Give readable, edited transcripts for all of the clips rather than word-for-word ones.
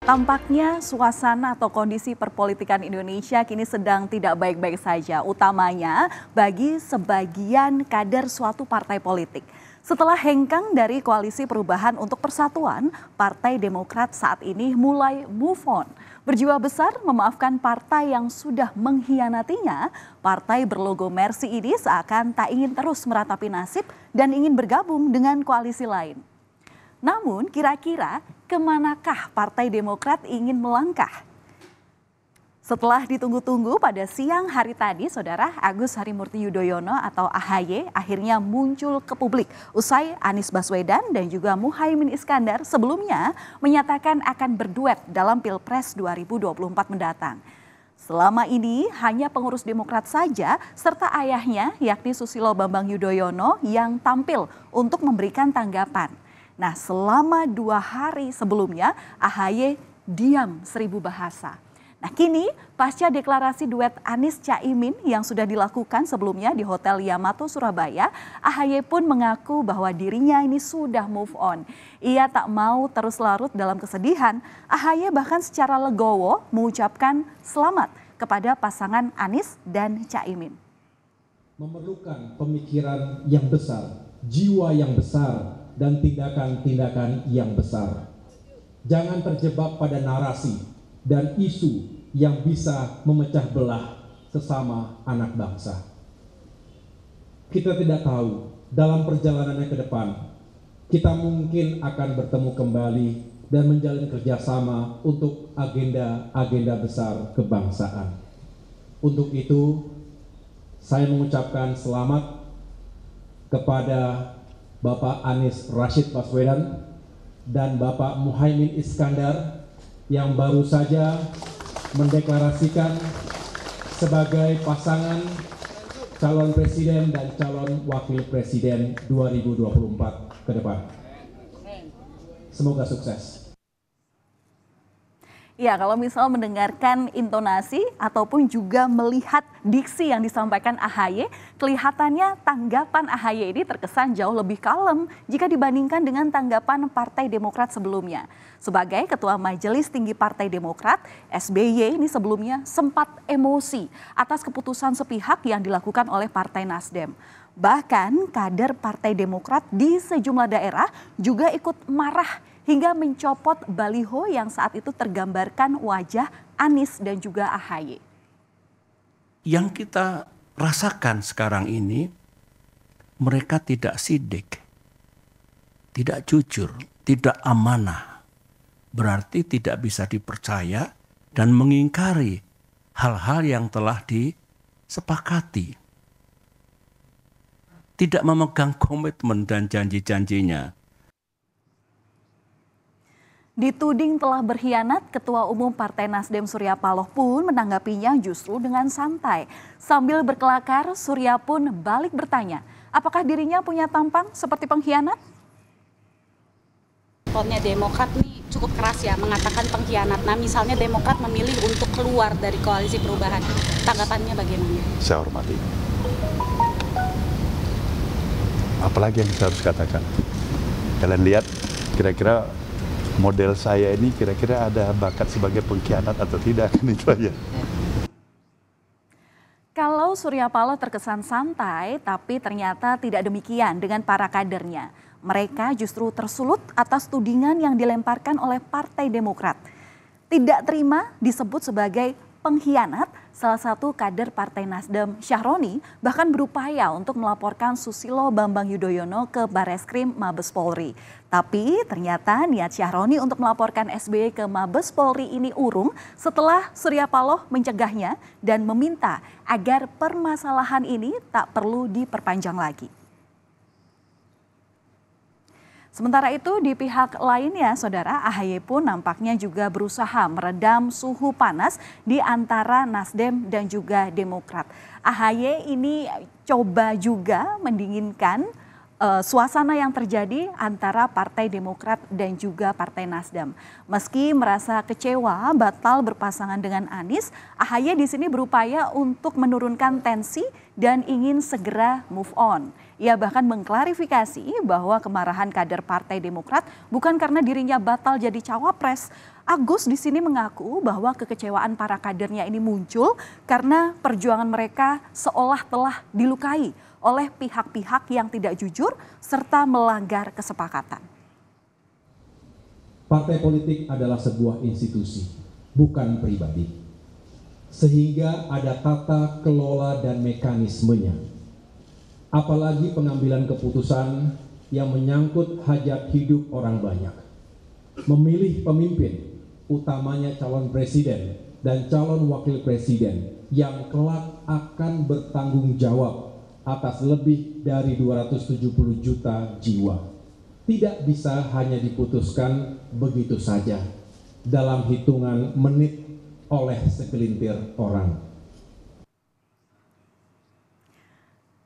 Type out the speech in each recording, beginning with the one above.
Tampaknya suasana atau kondisi perpolitikan Indonesia kini sedang tidak baik-baik saja, utamanya bagi sebagian kader suatu partai politik. Setelah hengkang dari Koalisi Perubahan untuk Persatuan, Partai Demokrat saat ini mulai move on. Berjiwa besar memaafkan partai yang sudah mengkhianatinya, partai berlogo Mercy ini seakan tak ingin terus meratapi nasib dan ingin bergabung dengan koalisi lain. Namun kira-kira kemanakah Partai Demokrat ingin melangkah? Setelah ditunggu-tunggu pada siang hari tadi, Saudara, Agus Harimurti Yudhoyono atau AHY akhirnya muncul ke publik usai Anies Baswedan dan juga Muhaimin Iskandar sebelumnya menyatakan akan berduet dalam Pilpres 2024 mendatang. Selama ini hanya pengurus Demokrat saja serta ayahnya yakni Susilo Bambang Yudhoyono yang tampil untuk memberikan tanggapan. Nah, selama 2 hari sebelumnya AHY diam 1000 bahasa. Nah, kini pasca deklarasi duet Anies Caimin yang sudah dilakukan sebelumnya di Hotel Yamato Surabaya, AHY pun mengaku bahwa dirinya ini sudah move on. Ia tak mau terus larut dalam kesedihan. AHY bahkan secara legowo mengucapkan selamat kepada pasangan Anies dan Caimin. Memerlukan pemikiran yang besar, jiwa yang besar, dan tindakan-tindakan yang besar. Jangan terjebak pada narasi dan isu yang bisa memecah belah sesama anak bangsa. Kita tidak tahu dalam perjalanannya ke depan, kita mungkin akan bertemu kembali dan menjalin kerjasama untuk agenda-agenda besar kebangsaan. Untuk itu, saya mengucapkan selamat kepada Bapak Anies Rashid Baswedan dan Bapak Muhaimin Iskandar yang baru saja mendeklarasikan sebagai pasangan calon presiden dan calon wakil presiden 2024 ke depan. Semoga sukses. Ya, kalau misal mendengarkan intonasi ataupun juga melihat diksi yang disampaikan AHY, kelihatannya tanggapan AHY ini terkesan jauh lebih kalem jika dibandingkan dengan tanggapan Partai Demokrat sebelumnya. Sebagai Ketua Majelis Tinggi Partai Demokrat, SBY ini sebelumnya sempat emosi atas keputusan sepihak yang dilakukan oleh Partai Nasdem. Bahkan kader Partai Demokrat di sejumlah daerah juga ikut marah hingga mencopot baliho yang saat itu tergambarkan wajah Anies dan juga AHY. Yang kita rasakan sekarang ini, mereka tidak sidik, tidak jujur, tidak amanah. Berarti tidak bisa dipercaya dan mengingkari hal-hal yang telah disepakati. Tidak memegang komitmen dan janji-janjinya. Dituding telah berkhianat, Ketua Umum Partai Nasdem Surya Paloh pun menanggapinya justru dengan santai. Sambil berkelakar, Surya pun balik bertanya, apakah dirinya punya tampang seperti pengkhianat? Responnya Demokrat nih cukup keras ya, mengatakan pengkhianat. Nah, misalnya Demokrat memilih untuk keluar dari Koalisi Perubahan, tanggapannya bagaimana? Saya hormati. Apalagi yang saya harus katakan? Kalian lihat kira-kira model saya ini kira-kira ada bakat sebagai pengkhianat atau tidak, kan itu aja. Kalau Surya Paloh terkesan santai, tapi ternyata tidak demikian dengan para kadernya. Mereka justru tersulut atas tudingan yang dilemparkan oleh Partai Demokrat. Tidak terima disebut sebagai pengkhianat, salah satu kader Partai Nasdem Syahroni bahkan berupaya untuk melaporkan Susilo Bambang Yudhoyono ke Bareskrim Mabes Polri. Tapi ternyata niat Syahroni untuk melaporkan SBY ke Mabes Polri ini urung setelah Surya Paloh mencegahnya dan meminta agar permasalahan ini tak perlu diperpanjang lagi. Sementara itu di pihak lainnya, Saudara, AHY pun nampaknya juga berusaha meredam suhu panas di antara Nasdem dan juga Demokrat. AHY ini coba juga mendinginkan suasana yang terjadi antara Partai Demokrat dan juga Partai Nasdem. Meski merasa kecewa batal berpasangan dengan Anies, AHY di sini berupaya untuk menurunkan tensi dan ingin segera move on. Ia bahkan mengklarifikasi bahwa kemarahan kader Partai Demokrat bukan karena dirinya batal jadi cawapres. Agus di sini mengaku bahwa kekecewaan para kadernya ini muncul karena perjuangan mereka seolah telah dilukai oleh pihak-pihak yang tidak jujur serta melanggar kesepakatan. Partai politik adalah sebuah institusi, bukan pribadi. Sehingga ada tata kelola dan mekanismenya. Apalagi pengambilan keputusan yang menyangkut hajat hidup orang banyak. Memilih pemimpin, utamanya calon presiden dan calon wakil presiden yang kelak akan bertanggung jawab atas lebih dari 270 juta jiwa. Tidak bisa hanya diputuskan begitu saja dalam hitungan menit oleh segelintir orang.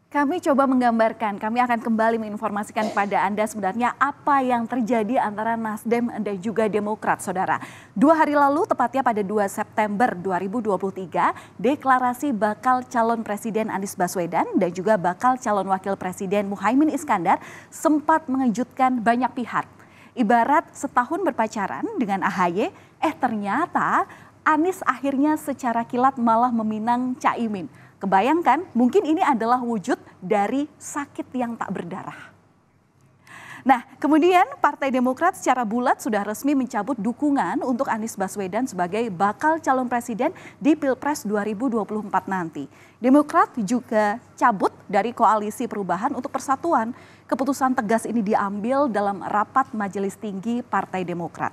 Kami coba menggambarkan, kami akan kembali menginformasikan kepada Anda sebenarnya apa yang terjadi antara Nasdem dan juga Demokrat, saudara. 2 hari lalu, tepatnya pada 2 September 2023, deklarasi bakal calon Presiden Anies Baswedan dan juga bakal calon Wakil Presiden Muhaimin Iskandar sempat mengejutkan banyak pihak. Ibarat setahun berpacaran dengan AHY, ternyata Anies akhirnya secara kilat malah meminang Caimin. Kebayangkan, mungkin ini adalah wujud dari sakit yang tak berdarah. Nah, kemudian Partai Demokrat secara bulat sudah resmi mencabut dukungan untuk Anies Baswedan sebagai bakal calon presiden di Pilpres 2024 nanti. Demokrat juga cabut dari Koalisi Perubahan untuk Persatuan. Keputusan tegas ini diambil dalam rapat Majelis Tinggi Partai Demokrat.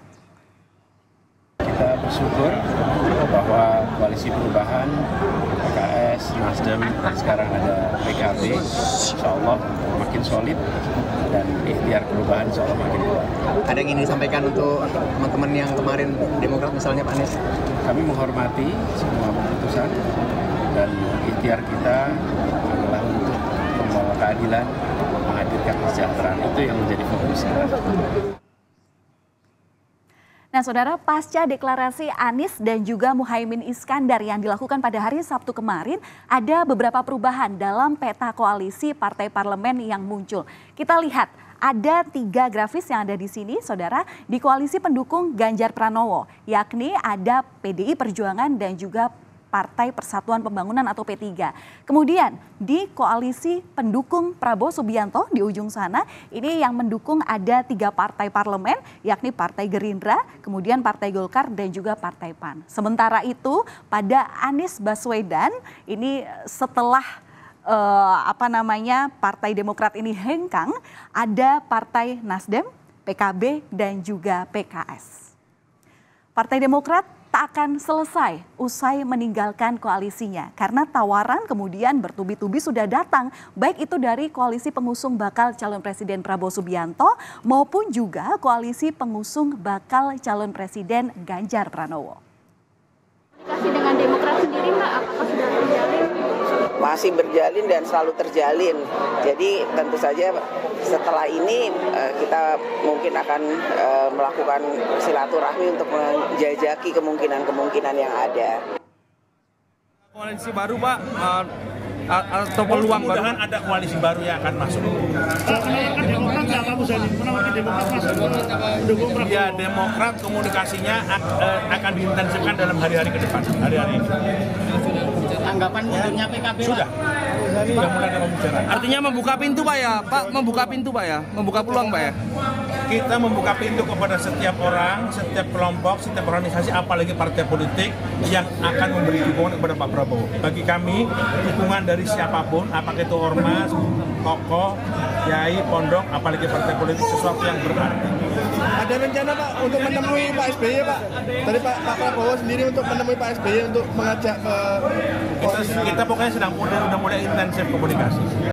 Kita bersyukur bahwa Koalisi Perubahan, PKS, Nasdem, dan sekarang ada PKB, insya Allah makin solid dan ikhtiar perubahan insya Allah makin kuat. Ada yang ingin disampaikan untuk teman-teman yang kemarin Demokrat misalnya Pak Anies? Kami menghormati semua keputusan dan ikhtiar kita adalah untuk membawa keadilan, menghadirkan kesejahteraan, itu yang menjadi fokus kita. Nah, saudara, pasca deklarasi Anies dan juga Muhaimin Iskandar yang dilakukan pada hari Sabtu kemarin, ada beberapa perubahan dalam peta koalisi partai parlemen yang muncul. Kita lihat, ada 3 grafis yang ada di sini, saudara, di koalisi pendukung Ganjar Pranowo, yakni ada PDI Perjuangan dan juga Partai Persatuan Pembangunan atau P3. Kemudian di koalisi pendukung Prabowo Subianto di ujung sana, ini yang mendukung ada 3 partai parlemen, yakni Partai Gerindra, kemudian Partai Golkar dan juga Partai PAN. Sementara itu pada Anies Baswedan, ini setelah Partai Demokrat ini hengkang, ada Partai Nasdem, PKB dan juga PKS. Partai Demokrat tak akan selesai usai meninggalkan koalisinya karena tawaran kemudian bertubi-tubi sudah datang, baik itu dari koalisi pengusung bakal calon presiden Prabowo Subianto maupun juga koalisi pengusung bakal calon presiden Ganjar Pranowo. Komunikasi dengan Demokrat sendiri Mbak, apakah sudah terjalin? Masih berjalin dan selalu terjalin. Jadi tentu saja setelah ini kita mungkin akan melakukan silaturahmi untuk menjajaki kemungkinan-kemungkinan yang ada. Koalisi baru Pak, atau peluang baru? Ada koalisi baru yang akan masuk. Ya, Demokrat komunikasinya akan diintensifkan dalam hari-hari ke depan. Hari-hari. Tanggapan mundurnya PKB sudah mulai ada pembicaraan. Artinya membuka pintu Pak ya, Pak, membuka pintu Pak ya, membuka peluang Pak ya. Kita membuka pintu kepada setiap orang, setiap kelompok, setiap organisasi, apalagi partai politik yang akan memberi dukungan kepada Pak Prabowo. Bagi kami, dukungan dari siapapun, apakah itu ormas, tokoh, kiai, pondok, apalagi partai politik, sesuatu yang berarti. Ada rencana Pak untuk menemui Pak SBY Pak? Tadi Pak Prabowo sendiri untuk menemui Pak SBY untuk mengajak ke kita pokoknya sudah mulai intensif komunikasi.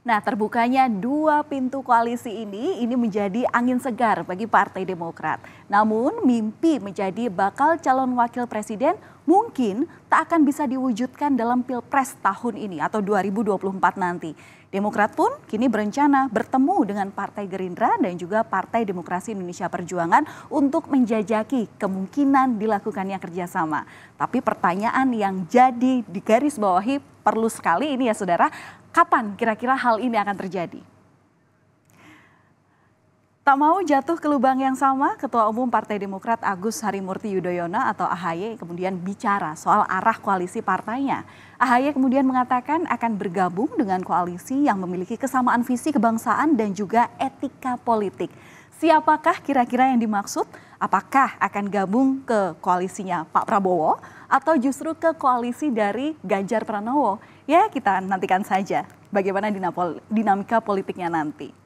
Nah, terbukanya 2 pintu koalisi ini menjadi angin segar bagi Partai Demokrat. Namun mimpi menjadi bakal calon wakil presiden mungkin tak akan bisa diwujudkan dalam Pilpres tahun ini atau 2024 nanti. Demokrat pun kini berencana bertemu dengan Partai Gerindra dan juga Partai Demokrasi Indonesia Perjuangan untuk menjajaki kemungkinan dilakukannya kerjasama. Tapi pertanyaan yang jadi digarisbawahi perlu sekali ini ya saudara, kapan kira-kira hal ini akan terjadi? Tak mau jatuh ke lubang yang sama, Ketua Umum Partai Demokrat Agus Harimurti Yudhoyono atau AHY kemudian bicara soal arah koalisi partainya. AHY kemudian mengatakan akan bergabung dengan koalisi yang memiliki kesamaan visi kebangsaan dan juga etika politik. Siapakah kira-kira yang dimaksud? Apakah akan gabung ke koalisinya Pak Prabowo atau justru ke koalisi dari Ganjar Pranowo? Ya, kita nantikan saja bagaimana dinamika politiknya nanti.